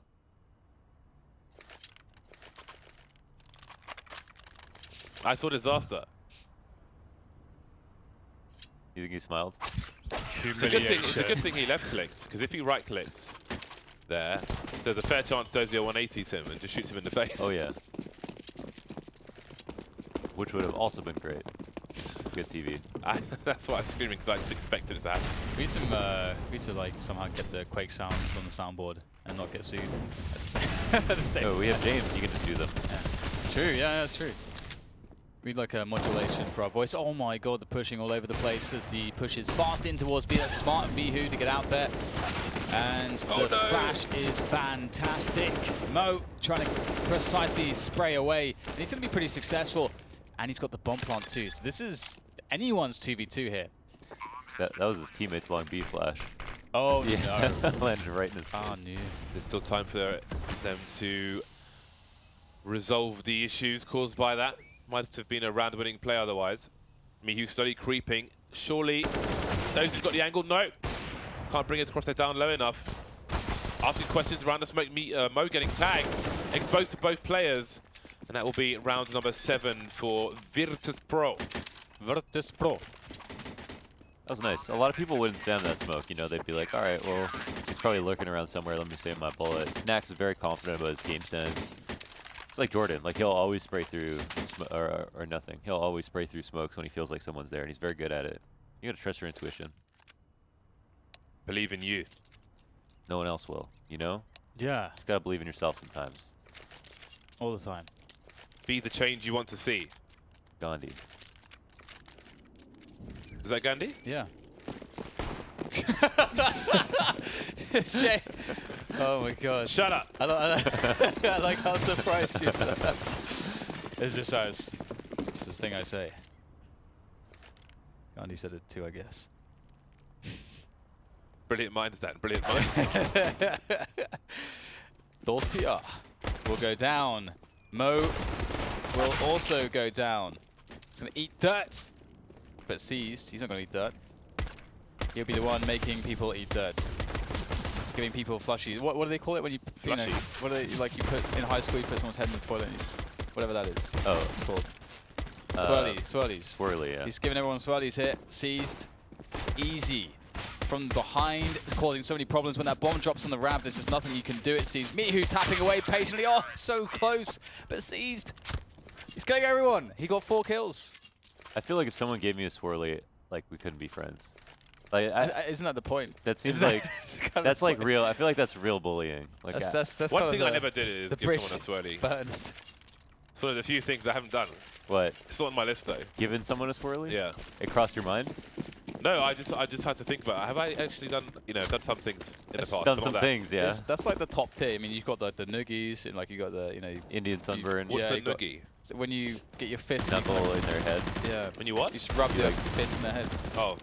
I saw disaster. You think he smiled? It's a good thing he left clicks, because if he right clicks there, there's a fair chance Dozier 180s him and just shoots him in the face. Oh yeah. Which would have also been great. Good TV. That's why I'm screaming, because I just expected it to happen. We need to like somehow get the Quake sounds on the soundboard and not get sued at the same Oh, we time. have James. You can just do them. Yeah. True, yeah, that's true. We need like a modulation for our voice. Oh my god, the pushing all over the place as the pushes fast in towards B. That's smart of Bihu to get out there. And the flash is fantastic. Mo trying to precisely spray away. And he's going to be pretty successful. And he's got the bomb plant too. So this is anyone's 2v2 here. That was his teammate's long B flash. Oh Yeah. no. Landed right in his face. Oh no. There's still time for them to resolve the issues caused by that. Might have been a round-winning play otherwise. Mihu slowly creeping. Surely, those who've got the angle, no. Can't bring his crosshair down low enough. Asking questions around the smoke, Mo getting tagged. Exposed to both players. And that will be round number 7 for Virtus Pro. Virtus Pro. That was nice. A lot of people wouldn't spam that smoke. You know, they'd be like, all right, well, he's probably lurking around somewhere. Let me save my bullet. Snacks is very confident about his game sense. It's like Jordan. Like, he'll always spray through or nothing. He'll always spray through smokes when he feels like someone's there, and he's very good at it. You gotta trust your intuition. Believe in you. No one else will, you know? Yeah, Just gotta believe in yourself sometimes. all the time. Be the change you want to see. Gandhi. Is that Gandhi? Yeah. Jay. Oh my god. Shut up. I like how surprised you. It's just ours. It's the thing I say. Gandhi said it too, I guess. Brilliant minds, Dan. Brilliant minds. Dorsia will go down. Mo will also go down. He's going to eat dirt. But seized. He's not going to eat dirt. He'll be the one making people eat dirt. Giving people flushies. What do they call it when you... you know, Flushies? what do they... Like you put... In high school, you put someone's head in the toilet and you just... Whatever that is. Oh. It's called. Swirlies. Swirly, yeah. He's giving everyone swirlies here. Seized. Easy. From behind, causing so many problems. When that bomb drops on the ramp, there's just nothing you can do. It seized. Mihu tapping away patiently. Oh, so close. But seized. He's killing everyone. He got 4 kills. I feel like if someone gave me a swirly, like, we couldn't be friends. Like, Isn't that the point? that seems Isn't like... kind of That's the like point? real... I feel like that's real bullying. Like, That's One kind of thing I the- never did is the give bridge someone a swirly. burned. It's one of the few things I haven't done. what? It's not on my list though. Given someone a swirly? Yeah. It crossed your mind? No, I just had to think about it. Have I actually done, done some things in the It's past? Done but some not that. things, yeah. That's like the top tier. I mean, you've got the noogies, and like you got the Indian sunburn. What's Yeah, a you got- noogie? so when you get your fist, Knuckle in their head. yeah, When you what? you just rub You your like- fist in their head. Oh,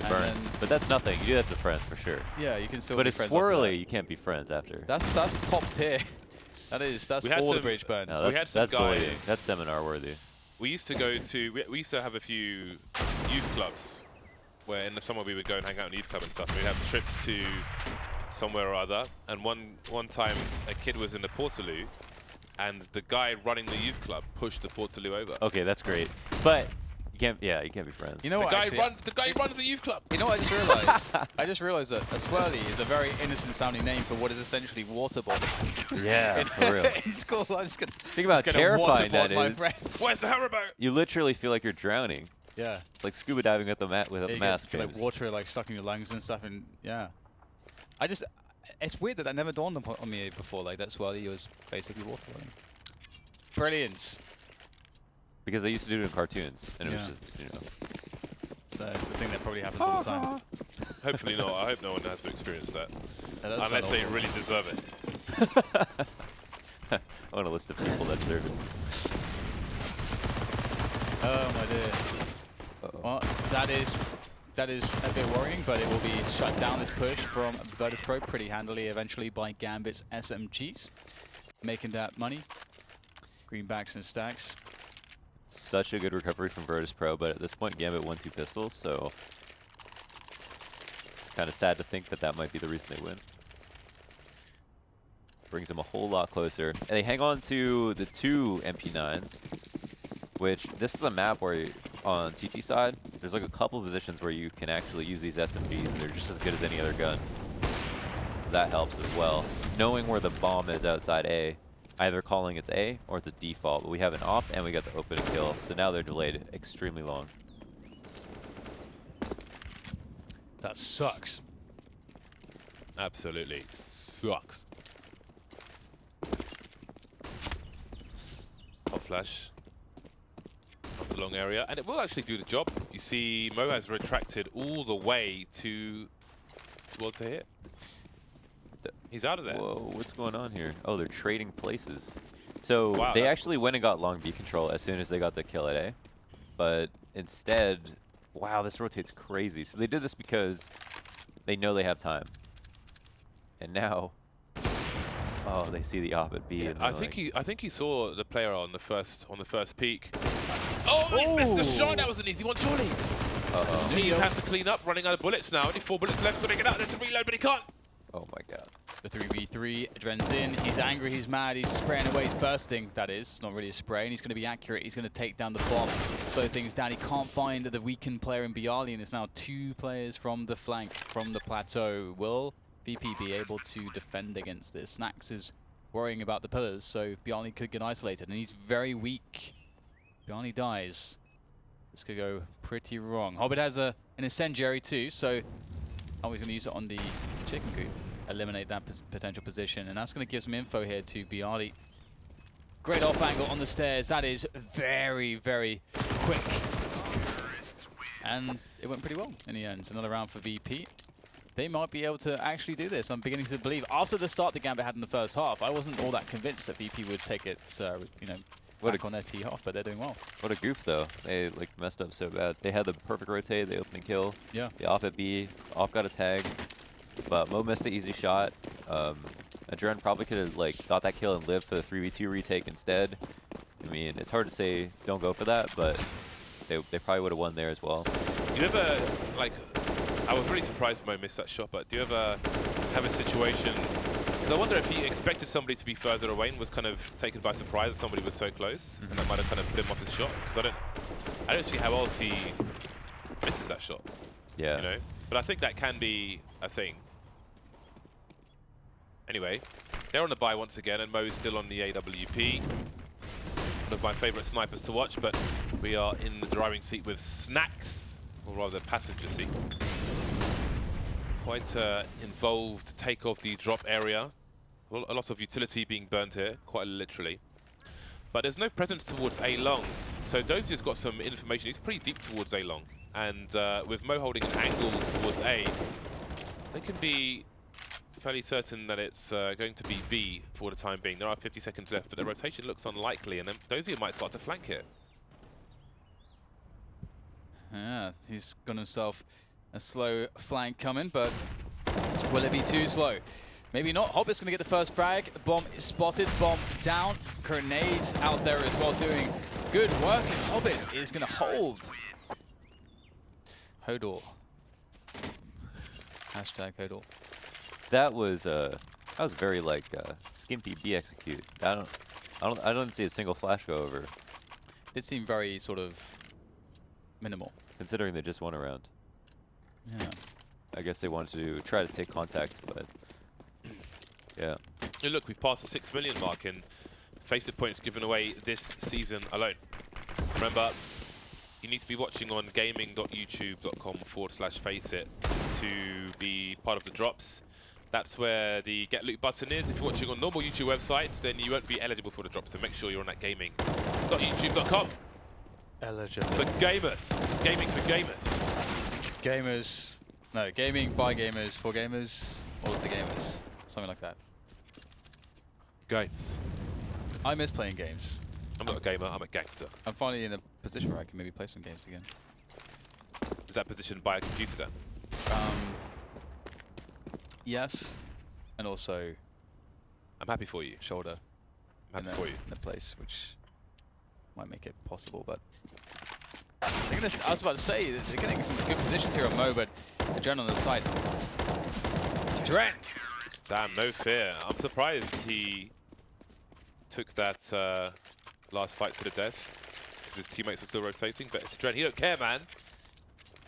And Burns. then, But that's nothing. You do that to friends for sure. yeah, you can still But be it's friends after swirly. that. You can't be friends after. That's top tier. That's We had all the some- bridge burns. No, we had that's some bullying. guys- That's seminar worthy. we used to go to. We used to have a few youth clubs where in the summer we would go and hang out in youth club and stuff. We'd have trips to somewhere or other. And one time a kid was in the Portaloo, and the guy running the youth club pushed the Portaloo over. Okay, that's great. But you can't. Yeah, you can't be friends. You know what? Actually, The guy runs the youth club. you know what I just realized? I just realized that a swirly is a very innocent-sounding name for what is essentially waterboarding. Yeah, for real. In school, I'm just gonna Think about how just gonna terrifying that waterboard my is. friends. Where's the Haribo? You literally feel like you're drowning. Yeah. It's like scuba diving with the without the You mask. get, like James. water like stuck in your lungs and stuff, and yeah. It's weird that never dawned on me before. Like that swirly was basically waterboarding. Brilliant. Because they used to do it in cartoons, and it Yeah. was just, So it's the thing that probably happens all the time. Hopefully not. I hope no one has to experience that. Yeah, that Unless sounds they awful. really deserve it. I want a list of people that serve it. Oh my dear. Uh-oh. Well, that is that is a bit worrying, but it will be shut down, this push from Virtus Pro pretty handily eventually by Gambit's SMGs. Making that money. Greenbacks and stacks. Such a good recovery from Virtus Pro, but at this point Gambit won 2 pistols, so it's kind of sad to think that that might be the reason they win. Brings them a whole lot closer. And they hang on to the 2 MP9s, which this is a map where on CT side, there's like a couple of positions where you can actually use these SMGs and they're just as good as any other gun. That helps as well. Knowing where the bomb is outside A, either calling it's A or it's a default, but we have an op and we got the open kill, so now they're delayed extremely long. That sucks. Absolutely sucks. Hot flash. Up the long area, and it will actually do the job. You see Mo has retracted all the way towards the hit. He's out of there. Whoa, what's going on here? Oh, they're trading places. So Wow, they that's actually went and got long B control as soon as they got the kill at A. But instead, wow, this rotates crazy. So they did this because they know they have time. And now, oh, they see the op at B. Yeah, and I they're think he saw the player on the first peak. Oh, he missed the shot. That was an easy one, surely. uh-oh. He has to clean up, running out of bullets now. Only 4 bullets left. Putting it out there to reload, but he can't. Oh my god. The 3v3, Adren's in, he's angry, he's mad, he's spraying away, he's bursting, that is. It's not really a spray, and he's going to be accurate, he's going to take down the bomb, slow things down. He can't find the weakened player in Bialy, and it's now 2 players from the flank, from the plateau. Will VP be able to defend against this? Snacks is worrying about the pillars, so Bialy could get isolated, and he's very weak. Bialy dies. This could go pretty wrong. Hobbit has an incendiary too, so oh, he's going to use it on the chicken coop. Eliminate that potential position, and that's going to give some info here to Bialy. Great off angle on the stairs. That is very, very quick. And it went pretty well in the end. Another round for VP. They might be able to actually do this. I'm beginning to believe. After the start the Gambit had in the first half, I wasn't all that convinced that VP would take it, you know, back on their tee off, but they're doing well. What a goof though. They like messed up so bad. They had the perfect rotate, they opened kill. Yeah. The off at B, off got a tag. But Mo missed the easy shot. Adren probably could have like got that kill and lived for the 3v2 retake instead. I mean, it's hard to say don't go for that, but they probably would have won there as well. Do you ever, like, I was really surprised Mo missed that shot, but do you ever have a situation, because I wonder if he expected somebody to be further away and was kind of taken by surprise that somebody was so close, and that might have kind of put him off his shot, because I don't see how else he misses that shot. Yeah. You know? But I think that can be a thing. Anyway, they're on the buy once again, and Mo's still on the AWP. One of my favourite snipers to watch, but we are in the driving seat with Snacks, or rather passenger seat. Quite involved take of the drop area. A lot of utility being burnt here, quite literally. But there's no presence towards A long, so Dozier's got some information. He's pretty deep towards A long, and with Mo holding an angle towards A, they can be fairly certain that it's going to be B for the time being. There are 50 seconds left, but the rotation looks unlikely, and then Dozier might start to flank it. Yeah, he's got himself a slow flank coming, but will it be too slow? Maybe not. Hobbit's going to get the first frag. The bomb is spotted. Bomb down. Grenades out there as well, doing good work. And Hobbit is going to hold. Hodor. Hashtag Hodor. That was very like skimpy B execute. I don't see a single flash go over. It seemed very sort of minimal. Considering they just won a round. Yeah. I guess they wanted to try to take contact, but yeah. Hey, look, we've passed the 6 million mark in FACEIT points given away this season alone. Remember, you need to be watching on gaming.youtube.com/FACEIT to be part of the drops. That's where the get loot button is. If you're watching on normal YouTube websites, then you won't be eligible for the drops, so make sure you're on that gaming.youtube.com. Eligible. For gamers. Gaming for gamers. Gamers. No, gaming by gamers, for gamers, all of the gamers. Something like that. Games. I miss playing games. I'm not a gamer, I'm a gangster. I'm finally in a position where I can maybe play some games again. Is that positioned by a computer then? Yes, and also I'm happy for you. shoulder I'm happy for you. in a place which might make it possible, but they're gonna, I was about to say, they're getting some good positions here on Mo, but Adren on the side. Adren! Damn, no fear. I'm surprised he took that last fight to the death because his teammates were still rotating, but it's Adren. He don't care, man.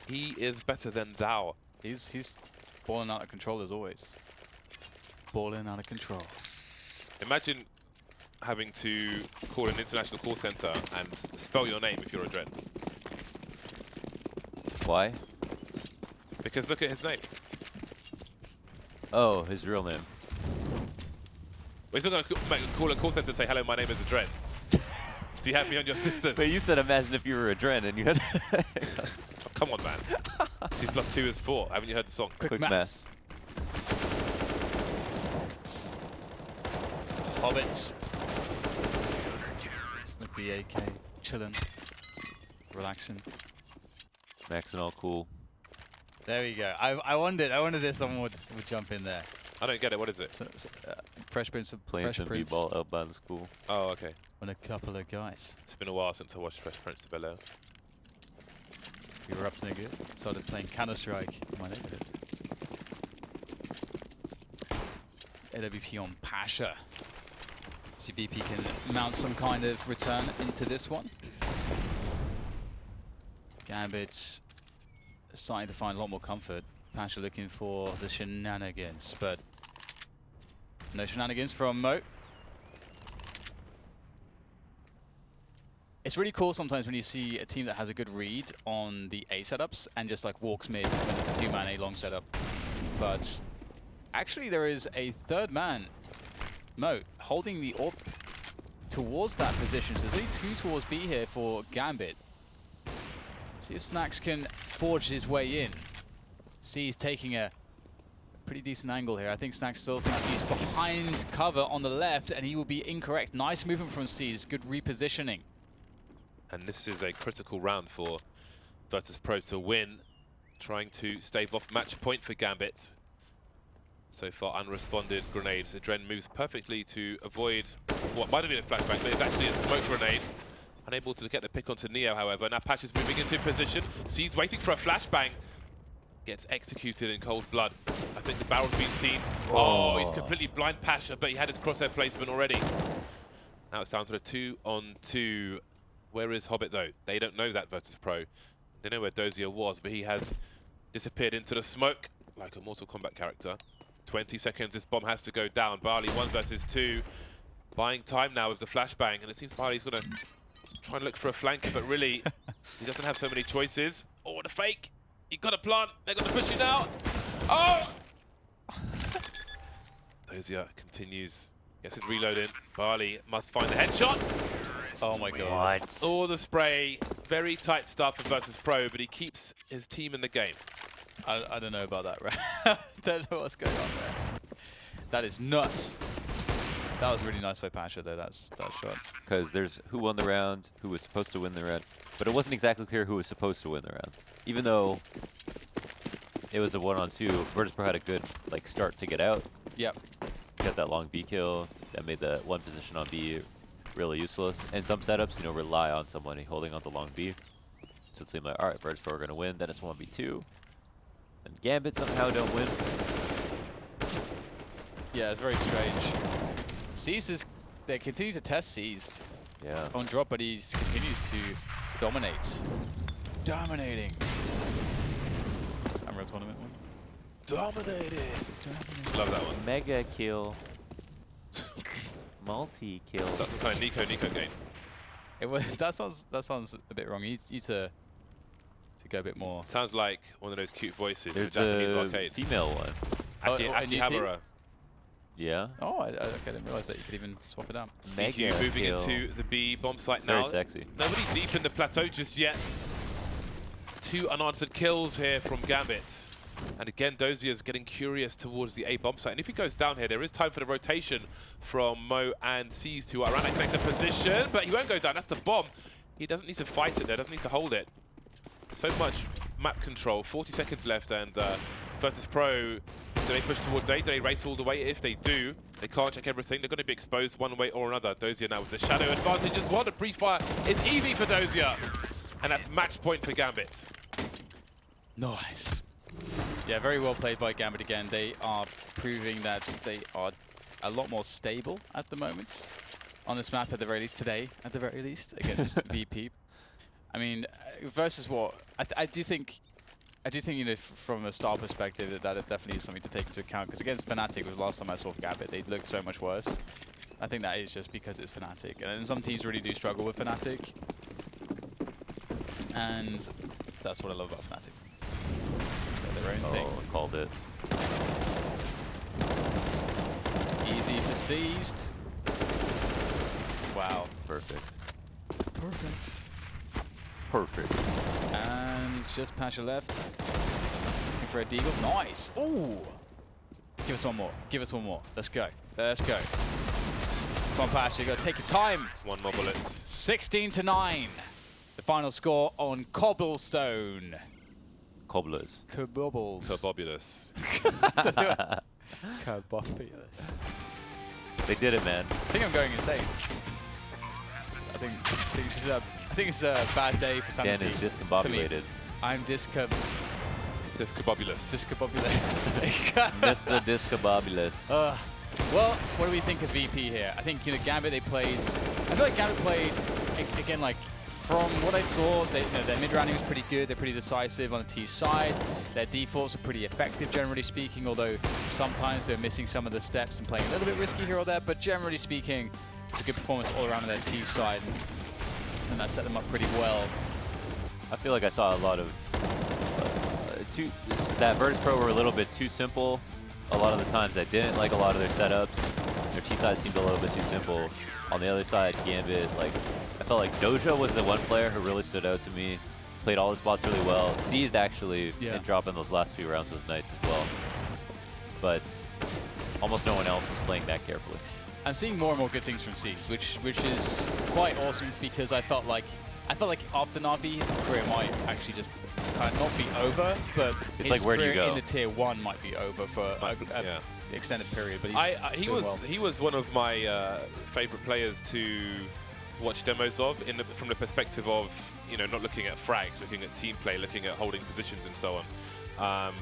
He is better than thou. He's balling out of control as always. Balling out of control. Imagine having to call an international call center and spell your name if you're Adren. Why? Because look at his name. Oh, his real name. Well, he's not going to call a call center and say, hello, my name is Adren. Do you have me on your system? But you said imagine if you were Adren and you had... Oh, come on, man. 2 + 2 is 4. Haven't you heard the song? Quick maths. maths. Hobbits. With the AK, chilling, relaxing. Max and all cool. There we go. I wondered if someone would jump in there. I don't get it. What is it? So, Fresh Prince of Playing Fresh some Prince b-ball outbound school. Oh, okay. and a couple of guys. It's been a while since I watched Fresh Prince of Bel-Air. We were up to no good. Started playing Counter-Strike in my neighborhood. AWP on Pasha. See if BP can mount some kind of return into this one. Gambit's starting to find a lot more comfort. Pasha looking for the shenanigans, but no shenanigans from Mo. It's really cool sometimes when you see a team that has a good read on the A setups and just like walks mid when it's a 2-man A long setup. But actually there is a third man, Mo, holding the AWP towards that position. So there's only 2 towards B here for Gambit. See if Snacks can forge his way in. C is taking a pretty decent angle here. I think Snacks still thinks he's behind cover on the left, and he will be incorrect. Nice movement from C's, good repositioning. And this is a critical round for Virtus.pro to win, trying to stave off match point for Gambit. So far unresponded grenades. Adren moves perfectly to avoid what might have been a flashback, but it's actually a smoke grenade. Unable to get the pick onto Neo, however. Now Pash is moving into position. C's waiting for a flashbang. Gets executed in cold blood. I think the barrel's been seen. Oh, he's completely blind Pasha, but he had his crosshair placement already. Now it's down to a 2-on-2. Where is Hobbit though? They don't know that Virtus.pro. They know where Dozier was, but he has disappeared into the smoke like a Mortal Kombat character. 20 seconds, this bomb has to go down. Barley 1 versus 2. Buying time now with the flashbang, and it seems Barley's gonna try and look for a flanker, but really, he doesn't have so many choices. Oh, the fake! You got a plant. They're gonna push you now. Oh! Dozier continues. Gets his reload in. Barley must find the headshot. Oh my god. What? All the spray. Very tight stuff for Virtus.pro, but he keeps his team in the game. I don't know about that, right? Don't know what's going on there. That is nuts. That was really nice by Pasha though, that shot. Because there's who won the round, who was supposed to win the round, but it wasn't exactly clear who was supposed to win the round. Even though it was a 1-on-2, Virtus.pro had a good like start to get out. Yep. Got that long B kill that made the one position on B really useless. And some setups, you know, rely on somebody holding on to long B. So it seemed like, all right, Virtus.pro are gonna win. Then it's 1v2, and Gambit somehow don't win. Yeah, it's very strange. Seized is, they continue to test Seized Yeah. on drop, but he continues to dominate. Dominating. It's Unreal Tournament one. Dominated. Love that one. Mega kill. Multi-kill. That's some kind of Nico game. It was, that sounds a bit wrong. He needs to go a bit more. Sounds like one of those cute voices There's in a Japanese the arcade. female one. Akihabara. Yeah. Oh, I didn't realize that you could even swap it out. Mega EQ moving kill. into the B bomb site It's now. very sexy. Nobody deep in the plateau just yet. 2 unanswered kills here from Gambit. And again, Dozier's getting curious towards the A bomb site. And if he goes down here, there is time for the rotation from Mo and C's to around that connector position. But he won't go down. That's the bomb. He doesn't need to fight it there. Doesn't need to hold it. So much map control. 40 seconds left, and Virtus Pro, do they push towards A? Do they race all the way? If they do, they can't check everything. They're going to be exposed one way or another. Dozier now with the shadow advantage as well. The pre-fire is easy for Dozier, and that's match point for Gambit. Nice. Yeah, very well played by Gambit again. They are proving that they are a lot more stable at the moment on this map, at the very least today, at the very least, against VP. I mean, versus what I do think, you know, from a style perspective, that definitely is something to take into account. Because against Fnatic, was the last time I saw Gambit, they looked so much worse. I think that is just because it's Fnatic, and some teams really do struggle with Fnatic, and that's what I love about Fnatic. They're their own thing. Oh, called it. Easy for seized. Wow. Perfect. Perfect. Perfect. And it's just Pasha left. Looking for a deagle. Nice. Ooh. Give us one more. Give us one more. Let's go. Let's go. Come on, Pasha. You gotta take your time. One more bullet. 16-9. The final score on Cobblestone. Cobblers. Kabobbles. Turbobulous. Kabobulous. They did it, man. I think I'm going insane. I think it's a bad day for Dan sanity. is discombobulated. I'm Discobobulous. discombobulous. Mr. Discombobulous. Well, what do we think of VP here? I think, you know, Gambit, they played... I feel like Gambit played, again, like, from what I saw, they, you know, their mid-rounding was pretty good. They're pretty decisive on the T side. Their defaults are pretty effective, generally speaking, although sometimes they're missing some of the steps and playing a little bit risky here or there. But generally speaking, it's a good performance all around on their T side, and that set them up pretty well. I feel like I saw a lot of... that Virtus Pro were a little bit too simple. A lot of the times I didn't like a lot of their setups. Their T side seemed a little bit too simple. On the other side, Gambit, like, I felt like Doja was the one player who really stood out to me. Played all the spots really well. Seized actually, and dropping those last few rounds was nice as well. But almost no one else was playing that carefully. I'm seeing more and more good things from Seized, which is quite awesome, because I felt like after Na'Vi, his career might actually just kind of not be over, but it's his like, where do you career go? in the tier 1 might be over for a extended period. But he was one of my favorite players to watch demos of, from the perspective of, you know, not looking at frags, looking at team play, looking at holding positions and so on.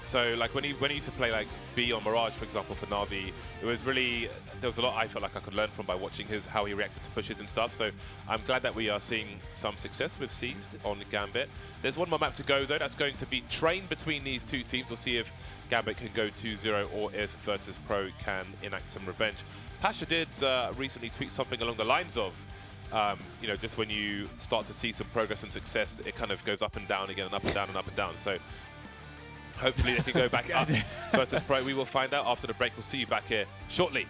So like when he used to play like B on Mirage, for example, for Na'Vi, it was really, there was a lot I felt like I could learn from by watching how he reacted to pushes and stuff. So I'm glad that we are seeing some success with Seized on Gambit. There's one more map to go though. That's going to be train between these two teams. We'll see if Gambit can go 2-0 or if Virtus Pro can enact some revenge. Pasha did recently tweet something along the lines of, you know, just when you start to see some progress and success, it kind of goes up and down again, and up and down and up and down. So hopefully they can go back up. Virtus Pro, we will find out after the break. We'll see you back here shortly.